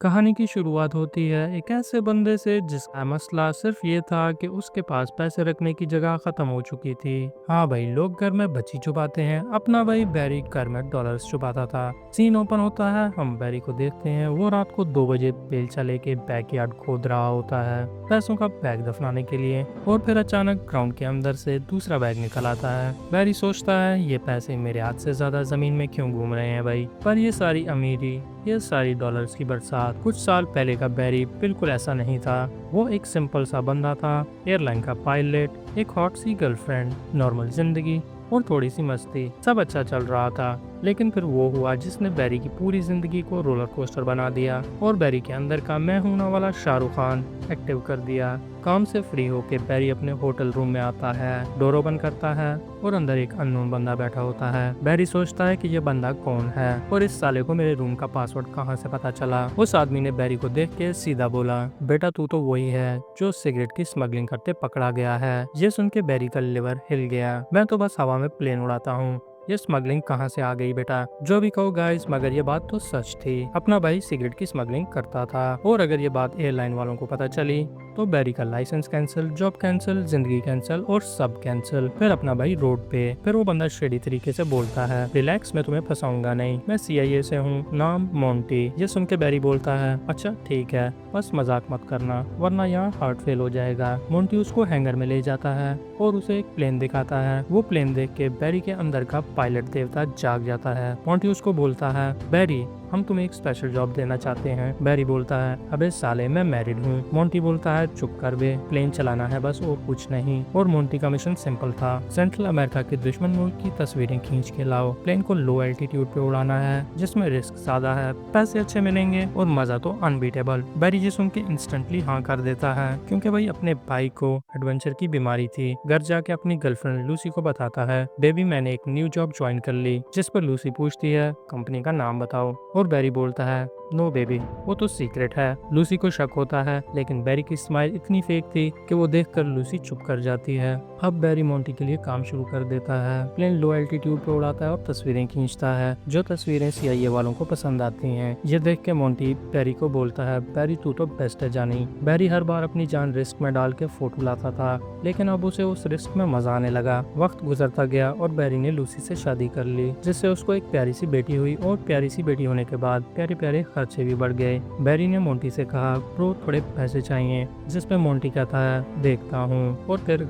कहानी की शुरुआत होती है एक ऐसे बंदे से जिसका मसला सिर्फ ये था कि उसके पास पैसे रखने की जगह खत्म हो चुकी थी। हाँ भाई, लोग घर में बच्ची छुपाते हैं, अपना भाई बैरी घर में डॉलर्स छुपाता था। सीन ओपन होता है, हम बैरी को देखते हैं। वो रात को 2 बजे बेलचा लेके बैकयार्ड खोद रहा होता है पैसों का बैग दफनाने के लिए। और फिर अचानक ग्राउंड के अंदर से दूसरा बैग निकल आता है। बैरी सोचता है ये पैसे मेरे हाथ से ज्यादा जमीन में क्यों घूम रहे हैं भाई। पर ये सारी अमीरी, ये सारी डॉलर्स की बरसात कुछ साल पहले का बैरी बिल्कुल ऐसा नहीं था। वो एक सिंपल सा बंदा था, एयरलाइन का पायलट, एक हॉट सी गर्लफ्रेंड, नॉर्मल जिंदगी और थोड़ी सी मस्ती, सब अच्छा चल रहा था। लेकिन फिर वो हुआ जिसने बैरी की पूरी जिंदगी को रोलर कोस्टर बना दिया और बैरी के अंदर का मैं हूं ना वाला शाहरुख खान एक्टिव कर दिया। काम से फ्री होके बैरी अपने होटल रूम में आता है, डोर ओपन करता है और अंदर एक अननोन बंदा बैठा होता है। बैरी सोचता है कि ये बंदा कौन है और इस साले को मेरे रूम का पासवर्ड कहाँ से पता चला। उस आदमी ने बैरी को देख के सीधा बोला, बेटा तू तो वही है जो सिगरेट की स्मगलिंग करते पकड़ा गया है। ये सुन के बैरी का लिवर हिल गया। मैं तो बस हवा में प्लेन उड़ाता हूँ, ये स्मगलिंग कहाँ से आ गई बेटा। जो भी कहो गाइस, मगर ये बात तो सच थी। अपना भाई सिगरेट की स्मगलिंग करता था और अगर ये बात एयरलाइन वालों को पता चली तो बैरी का लाइसेंस कैंसिल, जॉब कैंसिल, जिंदगी कैंसिल और सब कैंसिल। फिर अपना भाई रोड पे। फिर वो बंदा शेडी तरीके से बोलता है, रिलैक्स, मैं तुम्हें फंसाऊंगा नहीं, मैं CIA से हूँ, नाम मोंटी। ये सुन के बैरी बोलता है, अच्छा ठीक है, बस मजाक मत करना वरना यहाँ हार्ट फेल हो जाएगा। मोंटी उसको हैंगर में ले जाता है और उसे एक प्लेन दिखाता है। वो प्लेन देख के बैरी के अंदर का पायलट देवता जाग जाता है। मोंटी उसको बोलता है, बैरी हम तुम्हें एक स्पेशल जॉब देना चाहते हैं। बैरी बोलता है, अबे साले मैं मैरिड हूँ। मोंटी बोलता है, चुप कर बे, प्लेन चलाना है बस और कुछ नहीं। और मोंटी का मिशन सिंपल था, सेंट्रल अमेरिका के दुश्मन मुल्क की तस्वीरें खींच के लाओ। प्लेन को लो एल्टीट्यूड पे उड़ाना है जिसमें रिस्क ज्यादा है, पैसे अच्छे मिलेंगे और मजा तो अनबीटेबल। बैरी जी सुन के इंस्टेंटली हाँ कर देता है क्योंकि भाई अपने भाई को एडवेंचर की बीमारी थी। घर जाके अपनी गर्लफ्रेंड लूसी को बताता है, बेबी मैंने एक न्यू जॉब ज्वाइन कर ली। जिस पर लूसी पूछती है, कंपनी का नाम बताओ। और बैरी बोलता है, नो बेबी, वो तो सीक्रेट है। लूसी को शक होता है लेकिन बैरी की स्माइल इतनी फेक थी कि वो देखकर लूसी चुप कर जाती है। अब बैरी मोंटी के लिए काम शुरू कर देता है। प्लेन लो एल्टीट्यूड पे उड़ाता है और तस्वीरें खींचता है, जो तस्वीरें CIA वालों को पसंद आती हैं। ये देख के मोंटी बैरी को बोलता है, बैरी तू तो बेस्ट है जानी। बैरी हर बार अपनी जान रिस्क में डाल के फोटो लाता था लेकिन अब उसे उस रिस्क में मजा आने लगा। वक्त गुजरता गया और बैरी ने लूसी से शादी कर ली जिससे उसको एक प्यारी सी बेटी हुई और प्यारी सी बेटी होने के बाद प्यारे प्यारे खर्चे भी बढ़ गए। बैरी ने मोंटी से कहा, ब्रो थोड़े पैसे चाहिए। जिस पे मोंटी कहता है, देखता हूँ। और फिर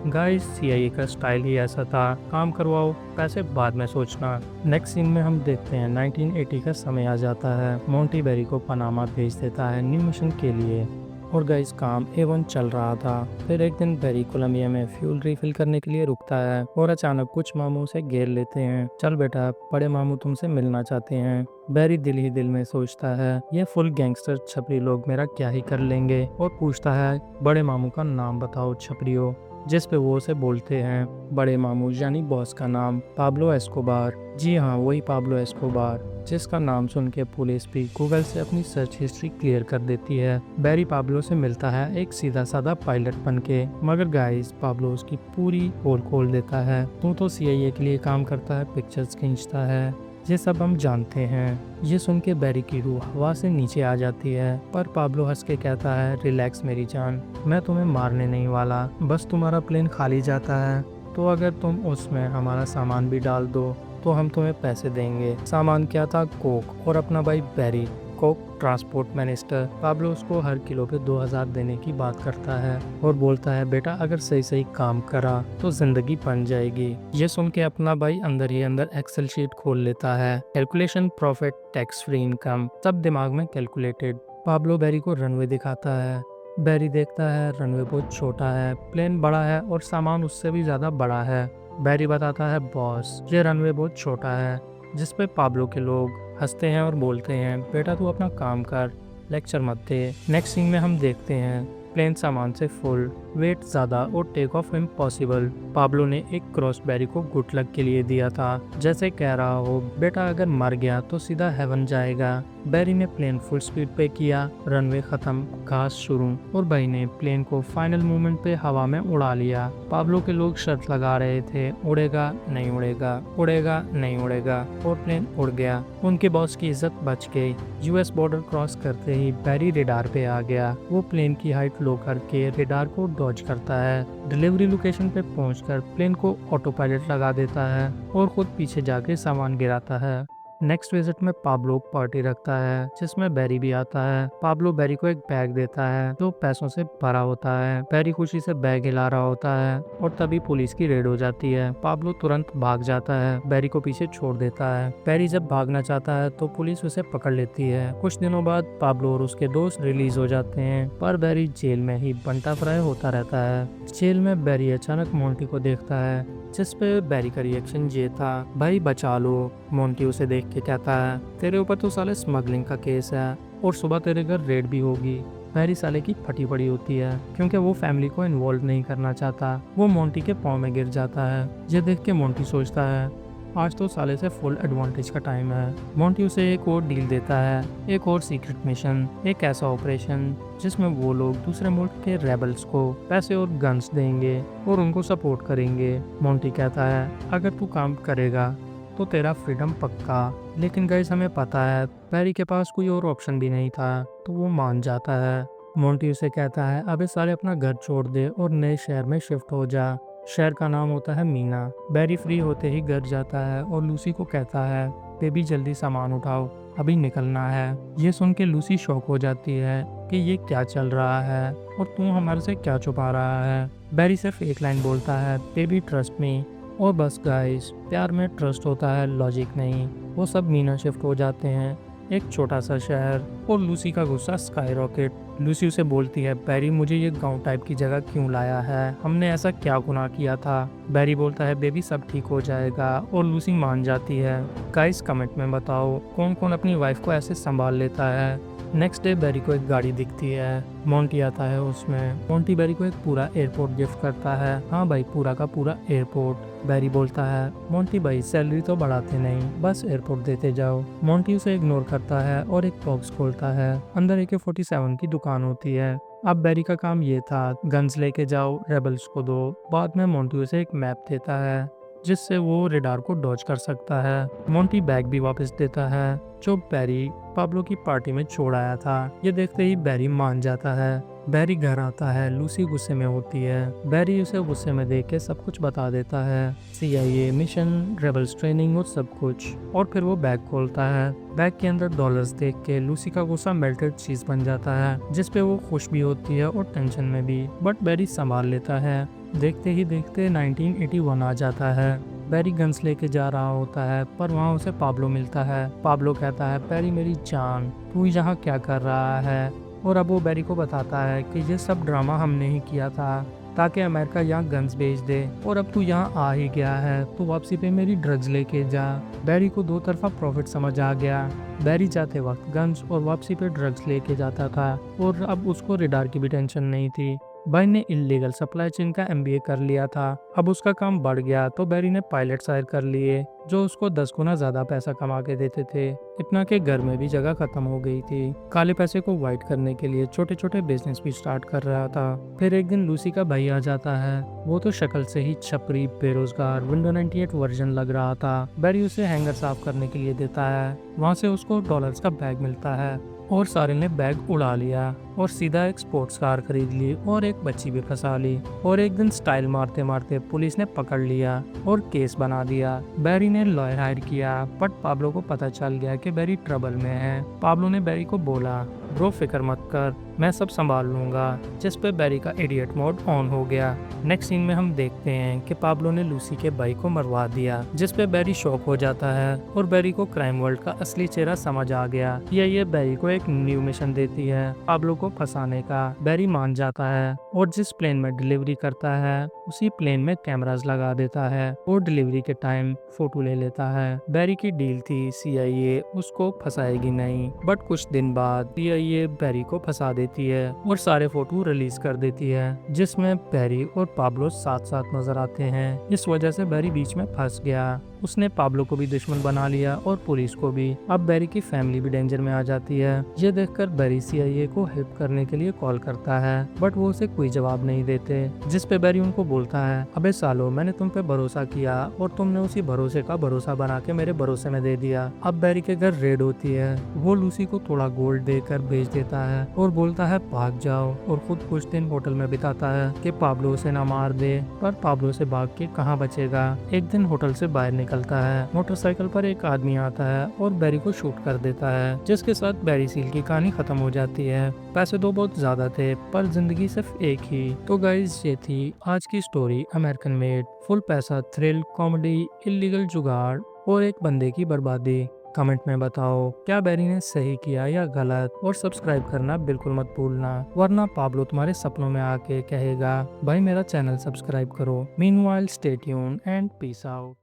गाइस CIA का स्टाइल ही ऐसा था, काम करवाओ पैसे बाद में सोचना। नेक्स्ट सीन में हम देखते हैं 1980 का समय आ जाता है। मोंटी बैरी को पनामा भेज देता है न्यू मिशन के लिए और गाइस काम A1 चल रहा था। फिर एक दिन बैरी कोलंबिया में फ्यूल रिफिल करने के लिए रुकता है और अचानक कुछ मामू उसे घेर लेते हैं। चल बेटा, बड़े मामू तुमसे मिलना चाहते हैं। बैरी दिल ही दिल में सोचता है, ये फुल गैंगस्टर छपरी लोग मेरा क्या ही कर लेंगे। और पूछता है, बड़े मामू का नाम बताओ छपरियो। जिस पे वो उसे बोलते हैं, बड़े मामू यानी बॉस का नाम पाब्लो एस्कोबार। जी हाँ, वही पाब्लो एस्कोबार, जिसका नाम सुन के पुलिस भी गूगल से अपनी सर्च हिस्ट्री क्लियर कर देती है। बैरी पाब्लो से मिलता है एक सीधा साधा पायलट बन के, मगर गाइस पाब्लो उसकी पूरी पोल खोल देता है। तू तो CIA के लिए काम करता है, पिक्चर्स खींचता है, ये सब हम जानते हैं। ये सुन के बैरी की रूह हवा से नीचे आ जाती है, पर पाब्लो हंस के कहता है, रिलैक्स मेरी जान, मैं तुम्हें मारने नहीं वाला, बस तुम्हारा प्लेन खाली जाता है तो अगर तुम उसमें हमारा सामान भी डाल दो तो हम तुम्हें पैसे देंगे। सामान क्या था? कोक। और अपना भाई बैरी कोक ट्रांसपोर्ट मिनिस्टर। पाब्लो उसको हर किलो पे 2000 देने की बात करता है और बोलता है, बेटा अगर सही सही काम करा तो जिंदगी बन जाएगी। ये सुन के अपना भाई अंदर ही अंदर एक्सेल शीट खोल लेता है, calculation, profit, tax free income, सब दिमाग में कैलकुलेटेड। पाब्लो बैरी को रनवे दिखाता है। बैरी देखता है रनवे बहुत छोटा है, प्लेन बड़ा है और सामान उससे भी ज्यादा बड़ा है। बैरी बताता है, बॉस ये रनवे बहुत छोटा है। जिस पे पाब्लो के लोग हंसते हैं और बोलते हैं, बेटा तू अपना काम कर, लेक्चर मत दे। नेक्स्ट सीन में हम देखते हैं प्लेन सामान से फुल, वेट ज्यादा और टेक ऑफ इम्पॉसिबल। पाब्लो ने एक क्रॉस बैरी को गुड लक के लिए दिया था, जैसे कह रहा हो, बेटा अगर मर गया तो सीधा हेवन जाएगा। बैरी ने प्लेन फुल स्पीड पे किया, रनवे खत्म, घास शुरू, और भाई ने प्लेन को फाइनल मूवमेंट पे हवा में उड़ा लिया। पाब्लो के लोग शर्त लगा रहे थे, उड़ेगा नहीं उड़ेगा, उड़ेगा नहीं उड़ेगा, और प्लेन उड़ गया। उनके बॉस की इज्जत बच गई। यूएस बॉर्डर क्रॉस करते ही बैरी रेडार पे आ गया। वो प्लेन की हाइट लो करके रेडार को डॉज करता है। डिलीवरी लोकेशन पे पहुंचकर प्लेन को ऑटो पायलट लगा देता है और खुद पीछे जाके सामान गिराता है। नेक्स्ट विजिट में पाब्लो पार्टी रखता है जिसमें बैरी भी आता है। पाब्लो बैरी को एक बैग देता है जो पैसों से भरा होता है। बैरी खुशी से बैग हिला रहा होता है और तभी पुलिस की रेड हो जाती है। पाब्लो तुरंत भाग जाता है, बैरी को पीछे छोड़ देता है। बैरी जब भागना चाहता है तो पुलिस उसे पकड़ लेती है। कुछ दिनों बाद पाब्लो और उसके दोस्त रिलीज हो जाते हैं, पर बैरी जेल में ही बंटा फ्राई होता रहता है। जेल में बैरी अचानक मोंटी को देखता है जिस पे बैरी का रिएक्शन ये था, भाई बचा लो। मोंटी उसे देख के कहता है, तेरे ऊपर तो साले स्मगलिंग का केस है और सुबह तेरे घर रेड भी होगी। बैरी साले की फटी पड़ी होती है क्योंकि वो फैमिली को इन्वॉल्व नहीं करना चाहता। वो मोंटी के पाँव में गिर जाता है। ये देख के मोंटी सोचता है, आज तो साले से फुल एडवांटेज का टाइम है। मोंटी उसे एक और डील देता है, एक और सीक्रेट मिशन, एक ऐसा ऑपरेशन जिसमें वो लोग दूसरे मुल्क के रेबल्स को पैसे और गन्स देंगे और उनको सपोर्ट करेंगे। मोंटी कहता है, अगर तू काम करेगा तो तेरा फ्रीडम पक्का। लेकिन गाइस हमें पता है बैरी के पास कोई और ऑप्शन भी नहीं था, तो वो मान जाता है। मोंटी उसे कहता है, अबे साले अपना घर छोड़ दे और नए शहर में शिफ्ट हो जा। शहर का नाम होता है मीना। बैरी फ्री होते ही घर जाता है और लूसी को कहता है, बेबी जल्दी सामान उठाओ, अभी निकलना है। ये सुन के लूसी शॉक हो जाती है कि ये क्या चल रहा है और तू हमारे से क्या छुपा रहा है। बैरी सिर्फ एक लाइन बोलता है, बेबी ट्रस्ट मी। और बस गाइस, प्यार में ट्रस्ट होता है, लॉजिक नहीं। वो सब मीना शिफ्ट हो जाते हैं, एक छोटा सा शहर, और लूसी का गुस्सा स्काई रॉकेट। लूसी उसे बोलती है, बैरी मुझे ये गांव टाइप की जगह क्यों लाया है, हमने ऐसा क्या गुनाह किया था। बैरी बोलता है, बेबी सब ठीक हो जाएगा, और लूसी मान जाती है। गाइस कमेंट में बताओ कौन कौन अपनी वाइफ को ऐसे संभाल लेता है। नेक्स्ट डे बैरी को एक गाड़ी दिखती है, मोंटी आता है उसमें। मोंटी बैरी को एक पूरा एयरपोर्ट गिफ्ट करता है। हाँ भाई, पूरा का पूरा एयरपोर्ट। बैरी बोलता है, मोंटी भाई सैलरी तो बढ़ाते नहीं, बस एयरपोर्ट देते जाओ। मोंटी उसे इग्नोर करता है और एक बॉक्स खोलता है। अंदर AK-47 की दुकान होती है। अब बैरी का काम ये था, गन्स लेके जाओ, रेबल्स को दो। बाद में मोंटी उसे एक मैप देता है जिससे वो रेडार को डॉज कर सकता है। मोंटी बैग भी वापस देता है जो बैरी पाब्लो की पार्टी में छोड़ आया था। ये देखते ही बैरी मान जाता है। बैरी घर आता है, लूसी गुस्से में होती है। बैरी उसे गुस्से में देख के सब कुछ बता देता है, CIA मिशन, रेबल्स ट्रेनिंग और सब कुछ। और फिर वो बैग खोलता है। बैग के अंदर डॉलर्स देख के लूसी का गुस्सा मेल्टेड चीज बन जाता है, जिसपे वो खुश भी होती है और टेंशन में भी, बट बैरी संभाल लेता है। देखते ही देखते 1981 आ जाता है। बैरी गन्स लेके जा रहा होता है, पर वहाँ उसे पाब्लो मिलता है। पाब्लो कहता है, बैरी मेरी जान, तू यहाँ क्या कर रहा है। और अब वो बैरी को बताता है कि ये सब ड्रामा हमने ही किया था ताकि अमेरिका यहाँ गन्स भेज दे, और अब तू यहाँ आ ही गया है तो वापसी पे मेरी ड्रग्स लेके जा। बैरी को दो तरफा प्रॉफिट समझ आ गया। बैरी जाते वक्त गन्स और वापसी पे ड्रग्स लेके जाता था, और अब उसको रेडार की भी टेंशन नहीं थी। बैरी ने इलीगल सप्लाई चेन का MBA कर लिया था। अब उसका काम बढ़ गया तो बैरी ने पायलट हायर कर लिए जो उसको 10 गुना ज्यादा पैसा कमा के देते थे। इतना के घर में भी जगह खत्म हो गई थी। काले पैसे को वाइट करने के लिए छोटे छोटे बिजनेस भी स्टार्ट कर रहा था। फिर एक दिन लूसी का भाई आ जाता है। वो तो शक्ल से ही छपरी, बेरोजगार, विंडो 98 वर्जन लग रहा था। बैरी उसे हैंगर साफ करने के लिए देता है। वहाँ से उसको डॉलर्स का बैग मिलता है, और सारे ने बैग उड़ा लिया और सीधा एक स्पोर्ट्स कार खरीद ली और एक बच्ची भी फंसा ली। और एक दिन स्टाइल मारते मारते पुलिस ने पकड़ लिया और केस बना दिया। बैरी ने लॉयर हायर किया, बट पाब्लो को पता चल गया कि बैरी ट्रबल में है। पाब्लो ने बैरी को बोला, ब्रो फिक्र मत कर, मैं सब संभाल लूंगा, जिस पे बैरी का इडियट मोड ऑन हो गया। नेक्स्ट सीन में हम देखते हैं कि पाब्लो ने लूसी के भाई को मरवा दिया, जिस पे बैरी शॉक हो जाता है और बैरी को क्राइम वर्ल्ड का असली चेहरा समझ आ गया। ये बैरी को एक न्यू मिशन देती है, पाब्लो को फंसाने का। बैरी मान जाता है और जिस प्लेन में डिलीवरी करता है उसी प्लेन में कैमरास लगा देता है और डिलीवरी के टाइम फोटो ले लेता है। बैरी की डील थी CIA उसको फंसाएगी नहीं, बट कुछ दिन बाद CIA बैरी को फंसा देती है और सारे फोटो रिलीज कर देती है, जिसमें बैरी और पाब्लो साथ साथ नजर आते हैं। इस वजह से बैरी बीच में फंस गया उसने पाब्लो को भी दुश्मन बना लिया और पुलिस को भी। अब बैरी की फैमिली भी डेंजर में आ जाती है। ये देखकर बैरी CIA को हेल्प करने के लिए कॉल करता है, बट वो उसे कोई जवाब नहीं देते, जिस पे बैरी उनको बोलता है, अबे सालो, मैंने तुम पे भरोसा किया और तुमने उसी भरोसे का भरोसा बना के मेरे भरोसे में दे दिया। अब बैरी के घर रेड होती है। वो लूसी को थोड़ा गोल्ड देकर भेज देता है और बोलता है भाग जाओ, और खुद कुछ दिन होटल में बिताता है कि पाब्लो उसे ना मार दे। पर पाब्लो से भाग के कहाँ बचेगा। एक दिन होटल से बाहर निकलता है, मोटरसाइकिल पर एक आदमी आता है और बैरी को शूट कर देता है, जिसके साथ बैरी सील की कहानी खत्म हो जाती है। पैसे तो बहुत ज्यादा थे पर जिंदगी सिर्फ एक ही। तो गाइज ये थी आज की स्टोरी अमेरिकन मेड। फुल पैसा, थ्रिल, कॉमेडी, इलीगल जुगाड़ और एक बंदे की बर्बादी। कमेंट में बताओ क्या बैरी ने सही किया या गलत, और सब्सक्राइब करना बिल्कुल मत भूलना, वरना पाब्लो तुम्हारे सपनों में आके कहेगा भाई मेरा चैनल सब्सक्राइब करो। Meanwhile stay tuned and peace out.